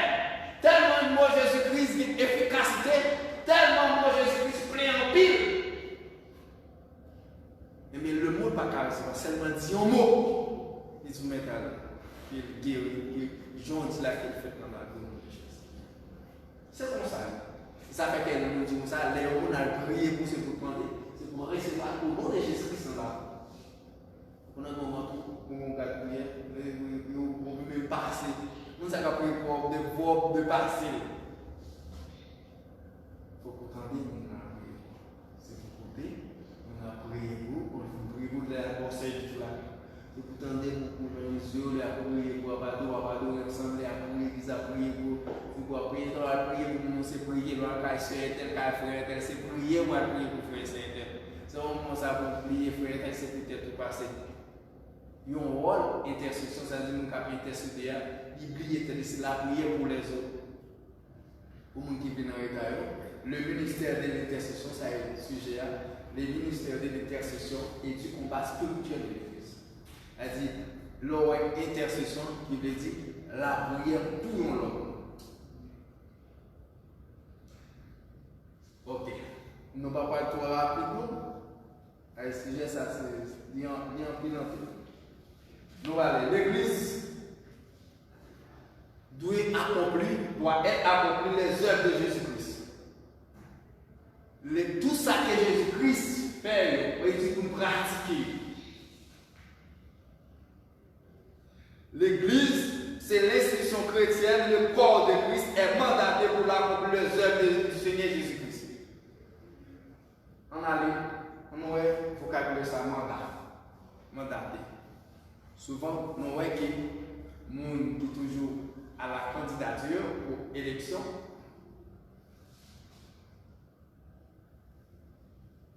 tellement mot Jésus-Christ qui efficacité, tellement mot Jésus-Christ plein en pile. Mais le mot va pas recevoir, seulement dit un mot. Il dit maintenant, il guérit, il dit là qu'il fait dans la vie de Jésus. C'est comme ça. Ça fait qu'elle nous dit comme ça, les gens ont prié pour se demander, c'est pour recevoir au nom de Jésus-Christ dans la vie. On a un moment où on regarde prière, on peut même passer. Nous avons prié pour des verbes de passer. Il faut qu'on entende, on a prié. C'est pour côté, on a prié pour, on prie pour le conseil du flamme. Il faut qu'on entende pour les yeux, on a prié pour Abado, ensemble, on a prié, ils ont prié pour prier, on a prié pour nous, c'est prier, on a prié tel cas frère, c'est prier, on a prié pour frère, c'est tel. C'est au moment où ça va prier, frère, c'est peut-être tout passé. Il y a un rôle intercession, ça dit que nous avons intercédé, Bible est la prière pour les autres. Pour les gens qui viennent dans le le ministère de l'intercession, ça est le sujet, le ministère de l'intercession et du combat spirituel de l'Église. C'est-à-dire, l'intercession qui veut dire la prière pour l'homme. Ok. Nous ne pouvons pas trop rapidement. Le sujet, ça c'est bien pile. Nous allons, l'Église doit être accomplir les œuvres de Jésus-Christ. Tout ça que Jésus-Christ fait, il dit pour pratiquer. L'Église, c'est l'institution chrétienne, le corps de Christ est mandaté pour accomplir les œuvres du Seigneur Jésus-Christ. On a lu, on a vocabulaire ça, mandaté. Souvent, nous voyons que les gens qui sont toujours à la candidature pour l'élection,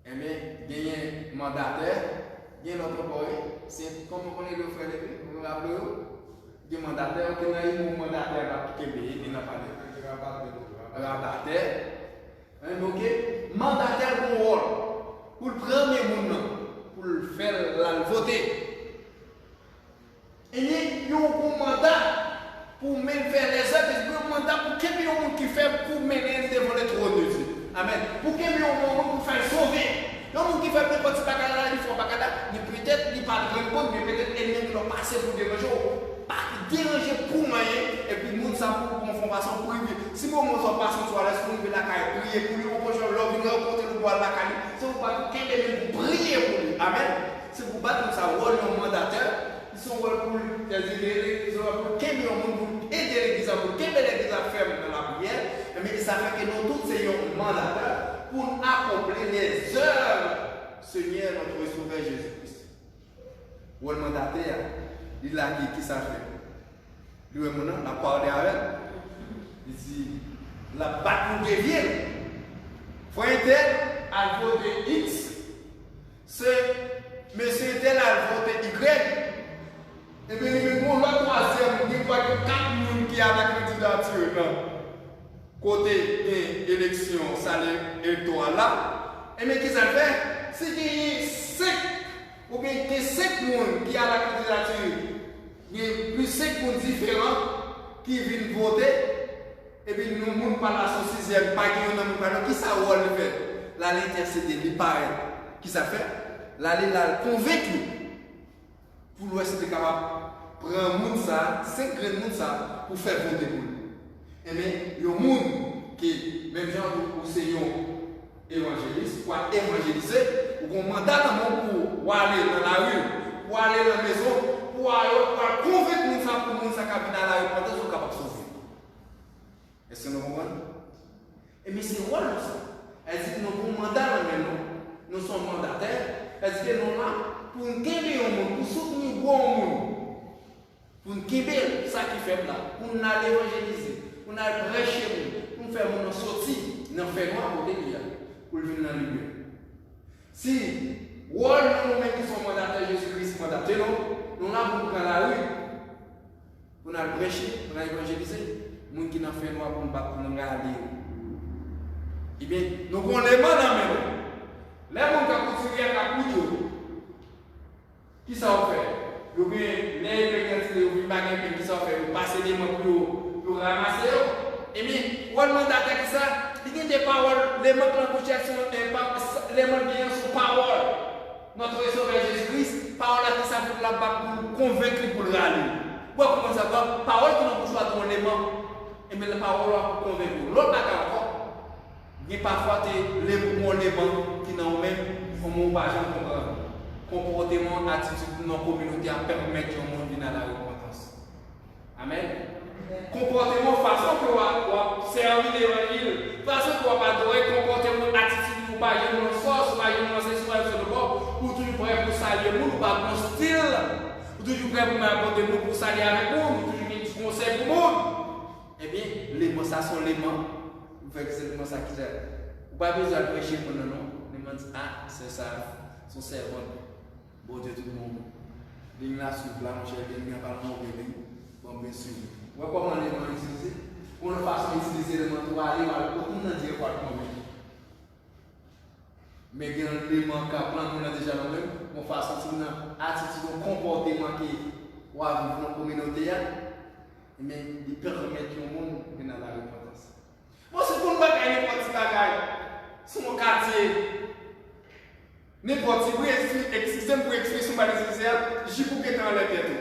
eh bien, il y a un mandataire, il y a un autre boy, c'est comme on connaît le frère de lui, vous vous rappelez, il y a un mandataire, il y a un mandataire qui est payé, il n'a pas de. mandataire. Ok? Mandataire pour rôle. Pour le premier monde, pour le faire la voter. Et il y a un mandat pour même faire les œuvres, il y a un mandat pour qu'il y ait un monde qui fait pour mener devant le trône de Dieu. Amen. Pour qu'il y ait un monde pour faire sauver. Il y a un monde qui fait n'importe quoi, il faut pas il peut-être il pas de compte, mais peut-être elle qui doit passer pour déranger, pas déranger pour moi, et puis nous ça pour confirmation privée. Si vous ne passez sur la laisse la caille, prier pour lui, on peut jouer l'homme, il rencontre le bois de la caille. Si vous pas qu'elle est pour prier pour lui. Amen. Si vous battez comme ça, rôle un mandataire, ils sont pour ils sont pour qu'elle ait un monde pour aider l'église, pour qu'elle ait l'église à faire dans la prière, mais ça fait que nous tous soyons mandateurs pour accomplir les œuvres Seigneur notre Sauveur Jésus-Christ. Ou le mandataire, il a qui ça fait. Lui et mon a parlé avec. Il dit, la bataille de ville. Frère tel a voté X. C'est monsieur tel a voté Y. Et bien, il nous le troisième, il voit que 4 personnes qui ont la candidature. Côté élection, ça l'électoral là. Et mais qu'est-ce que ça fait? C'est qu'il y a 5 ou bien 5 personnes qui ont la candidature. Il y a plus 5 personnes différents qui viennent voter. Et puis nous ne pouvons pas la 6e, pas qui ont qui ça va faire? Là, l'intercéder, il paraît. Qui ça fait? Là, il a convaincu pour l'Ouest capable de prendre ça, 5 grains de ça pour faire voter pour lui. Et mais il y a un monde qui, même genre pour évangéliste, pour évangéliser, ou qu'on mandat pour aller dans la rue, pour aller dans la maison, pour convaincre les gens pour les gens qui habitent dans la rue, pour qu'ils soient capables de sauver. Est-ce que nous comprenons? Et mais c'est rôle ça. Elle dit que nous avons un mandat dans nous, nous sommes mandataires, elle dit que nous sommes là pour nous guérir au monde, pour soutenir le bon monde, pour nous guérir ça qui fait là, pour nous aller évangéliser. Pour nous prêcher, pour nous faire sortir dans le fait noir pour venir dans le lieu. Si nous-mêmes qui sommes mandataires Jésus-Christ, mandataires, nous avons pour la rue, pour nous prêcher, pour nous évangéliser, nous qui nous fait noir pour nous garder. Eh bien, nous avons les mains dans les mains. Les gens qui ont continué à couper, qui ça fait? Ou bien, les qui ça fait? Passer les mains pour ramasser. Et bien, on demande à ça, il y a des paroles, les mots de les mots qui sont paroles. Notre Sauveur Jésus-Christ, parole qui ça pour la convaincre pour le râler. Pourquoi comment ça va? Parole qui n'ont pas besoin de l'élément. Et bien, la parole pour convaincre. L'autre bagarre encore, il y a parfois les éléments qui n'ont même comme pas comportement, attitude dans la communauté à permettre au monde de venir à la repentance. Amen. Comportement, façon que vous servir l'évangile, façon que vous adorer, comportement, attitude, vous pas y une force, pas y une sexuelle sur le corps, ou toujours prêt pour saluer vous, ou pas bon style, ou toujours prêt pour m'apporter vous pour saluer avec vous, ou toujours des conseils pour vous. Eh bien, les mots, ça sont les mots. Vous faites que c'est le mot ça qui sert. Vous n'avez pas besoin de prêcher pour le nom. Les mots disent, ah, c'est ça, son servant. Bon Dieu, tout le monde. Les gens là, soufflent là, mon cher, les gens parlent en anglais. Bon, bien sûr. Vous voyez comment les gens utilisent? Pour une façon d'utiliser les mots, pour aller voir le monde, on dire quoi de moi-même. Mais il y a des gens qui apprennent déjà dans même, on façon de attitude, un comportement qui ou à vivre dans la communauté, mais ils permettent que le monde vienne à la repentance. Moi, c'est pour nous gagner n'importe qui bagaille. C'est mon quartier. N'importe qui, excusez-moi pour expression spéciale, j'y peux que dans la tête.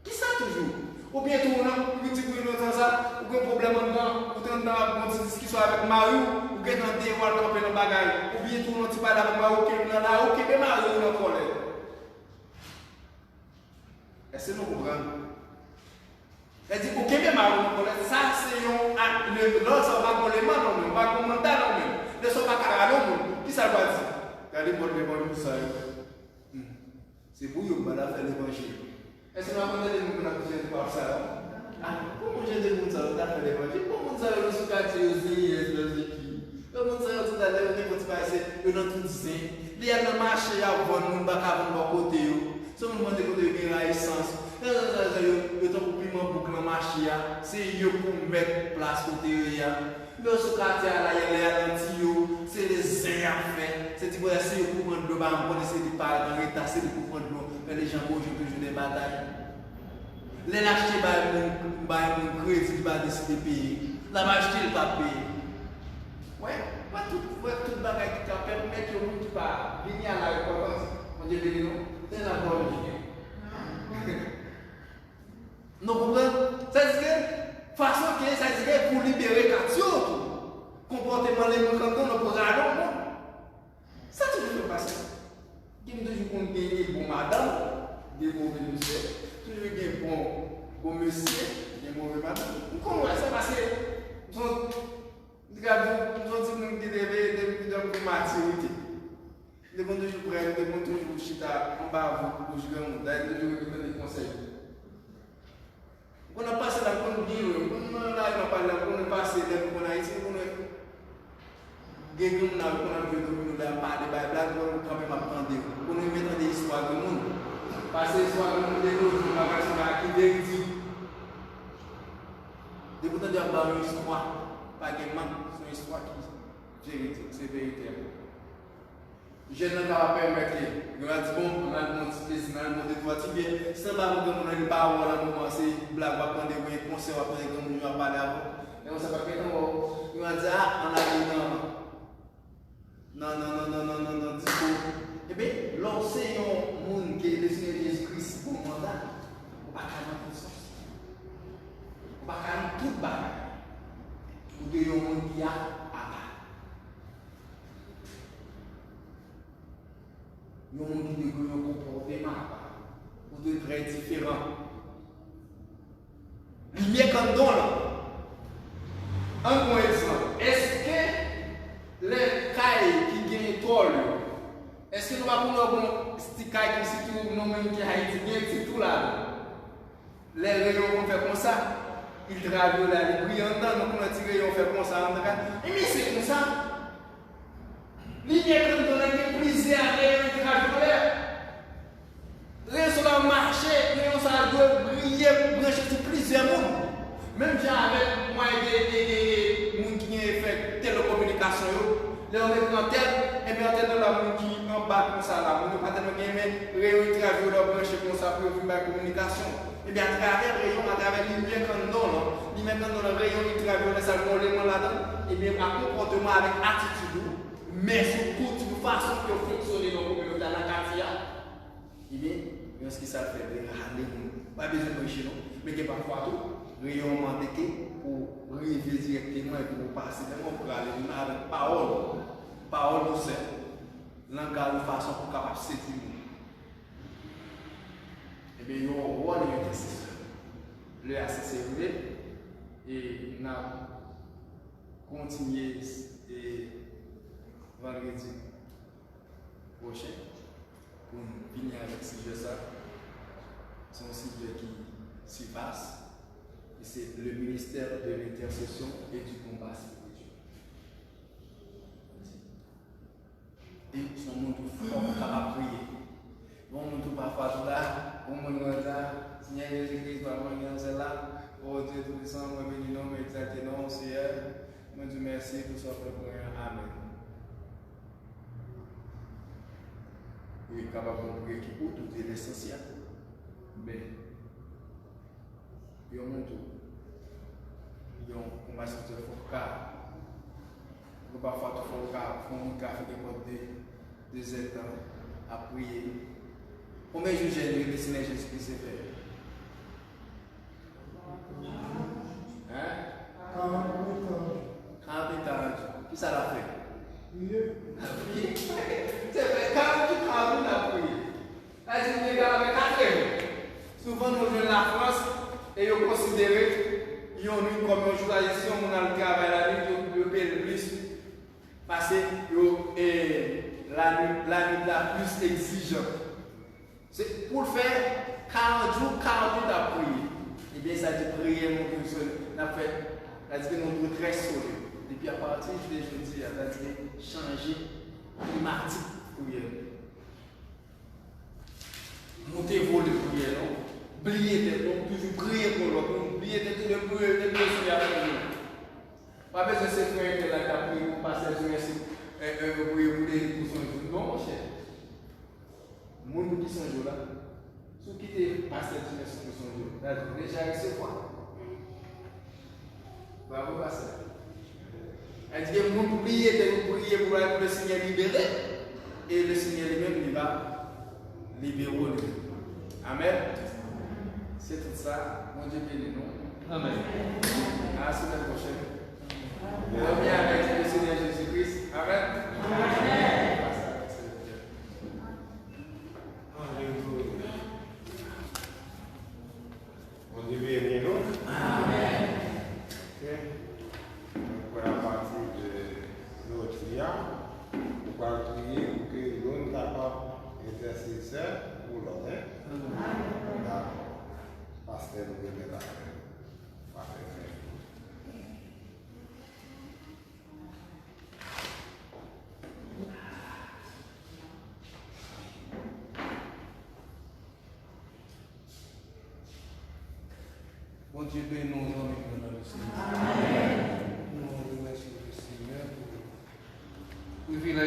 Qui ça toujours? Ou bien tout le monde, vous dites que vous avez un problème dedans, vous avez une discussion avec Marie, ou bien dans des walls dans le bagage, ou bien tout le monde parle avec Marie, ou bien là, ou bien Marie ou dans colère. Est-ce que nous comprenons? Elle dit, ok, mais Marie ou colère, ça c'est un. L'autre, ça va pour les mains, non, pas comme mental, non, même. Ne sont pas carrément, non. Qui ça va dire? Regardez-moi le bon pour ça. C'est pour vous, madame, faire l'évangile. Est-ce que nous avons des gens qui ont besoin de voir ça? Comment j'ai des gens qui ont fait l'évangile? Comment ça va se quartier aussi? Comment ça va tout à l'heure? On va passer dans tout saint. Il y a un marché à vendre, on va pas vendre côté. Si on demande de côté de l'essence, il y a un piment pour marché, c'est eux pour mettre place côté. Mais ce quartier là, il y a les Antillons, c'est les zins à faire. C'est pour essayer de prendre l'eau, on essaie de parler dans l'état, c'est pour prendre l'eau. Mais les gens bougent toujours des batailles. Les acheter mon crédit, va décider de payer. Là, va acheter le papier. Ouais, tout le bagage qui t'a permis que vous ne pas venir à l'aéroport. On dit, c'est la bonne idée. Nous comprenons? Ça dit que, façon que ça dit que pour libérer Katio, comportement les gens quand on pose à l'homme. Ça toujours passer. Qui me toujours qu'on gagne bon madame, des mauvais monsieur, toujours gagne bon monsieur, des mauvais madame. Comment ça passe? Nous avons dit que nous devons pour maturité. Nous devons toujours prendre, nous devons toujours chita en bas, nous devons toujours donner des conseils. On a passé la conduite, on a passé la Haïti, on a gagné, on a vu que nous avons parlé de la blague, on a quand même appris, on a mis des histoires de monde. Passer l'histoire de monde, on a qui vérité. Des bouteilles de une histoire, pas gaiement, c'est une histoire qui est vérité, c'est vérité. Je ne vais pas permettre, je vais dire, bon, on a un petit spécimen, on a des doigts tibiens, si on va vous donner une parole à un moment, c'est blague, on va prendre des conseils, on va prendre des conseils, on va parler avant. Et on ne sait pas quel temps, on va dire, ah, on a dit non, dis-moi. Eh bien, l'enseignant, monde qui est le Seigneur Jésus-Christ, pour le mandat, on va calmer tout ça. On va calmer tout le bagage. Pour que le monde qui a à part. Il y a un monde qui a un comportement ou de très différent. Il y a un don là. Un bon exemple. Est-ce que les cailles qui gagnent toile, est-ce que nous allons prendre un caille qui se trouve nous-mêmes qui haïtien, c'est tout là? Les rayons vont faire comme ça. Ils travaillent là, ils brillent en temps, nous allons tirer, on fait comme ça. Mais c'est comme ça. L'idée que nous avons plaisir à rayons qui travaillent. Rayons sur le marché, rayons ça doit briller, brancher sur plusieurs mondes. Même si avec moi des gens qui ont fait télécommunication, les gens qui ont tête, et bien tête de la monde qui en bas comme ça là, nous pas tellement gagner rayons qui travaillent leur brancher comme ça pour faire la communication. Et bien à travers rayon, à travers les lumières qu'on donne, les mêmes dans le rayon, ils travaillent les salons, les mains là-dedans, et bien à comportement avec attitude. Mais surtout, de façon que fonctionner dans la communauté à la quartier, eh bien, ce qui ça fait, pas besoin de chez nous, mais parfois tout, rayon manqué pour arriver directement et pour passer, pour aller avec parole douce, langage de façon pour capable de séduire. Eh bien, il y a un rôle d'intercesseur. Le ACCV et nous avons continué vendredi prochain pour venir avec ce sujet. C'est un sujet qui s'y passe. Et c'est le ministère de l'intercession et du combat spirituel. Et son monde fort capable de prier. Bon, nous parfois tout là, on me dit là, Seigneur Jésus-Christ, c'est là. Oh Dieu Tout-Puissant, moi bénis non, mais exalté non, Seigneur. Moi dis merci pour ce que vous avez. Amen. Il est capable de prier qui pour tout est l'essentiel. Mais, il y a un monde, il y a un combat sur le fond car, il faut parfois tout faire car, il faut un café de 2 ans à prier. Combien de jours j'ai le Seigneur Jésus-Christ s'est fait? Hein? 48 ans. Qui ça l'a fait? C'est vrai, 48 ans prié. Là, je dis, avec 4 ans. Souvent, nous venons de la France et nous considérons qu'ils ont eu comme un journaliste, on a le travail la nuit, ils payent le plus. Parce que la nuit la plus exigeante. C'est pour faire 40 jours, 48 à prier. Et bien, ça dit prier, mon Dieu, on a fait, ça dit que nous sommes très solides. Depuis à partir de jeudi, ça dit changer climatique prière. Monter vol de prière, non? Oublier tes noms, toujours prier pour l'autre, oublier pour le Seigneur. Pas besoin de se faire que la capri pour passer sur pour écouter pour son jour. Non, mon cher. Moun qui sont là, ceux qui te passent sur son jour, déjà recevoir. Va vous passer. Elle dit que moun prier pour le Seigneur libérer. Et le Seigneur lui-même, il va libérer. Amen. C'est tout ça. Mon Dieu béni nous. Amen. À la semaine prochaine. Bienvenue avec le Seigneur Jésus-Christ. Amen. Alléluia. On dit bienvenue nous. Amen. Ok. Pour la partie de notre prière, on va prier pour que l'on soit capable d'intercesseur pour l'autre. D'accord. Pasteur, nous venons là. Parfait. Bon Dieu, bénis nous dans le Seigneur. Amen. Nous remercions le Seigneur pour le privilège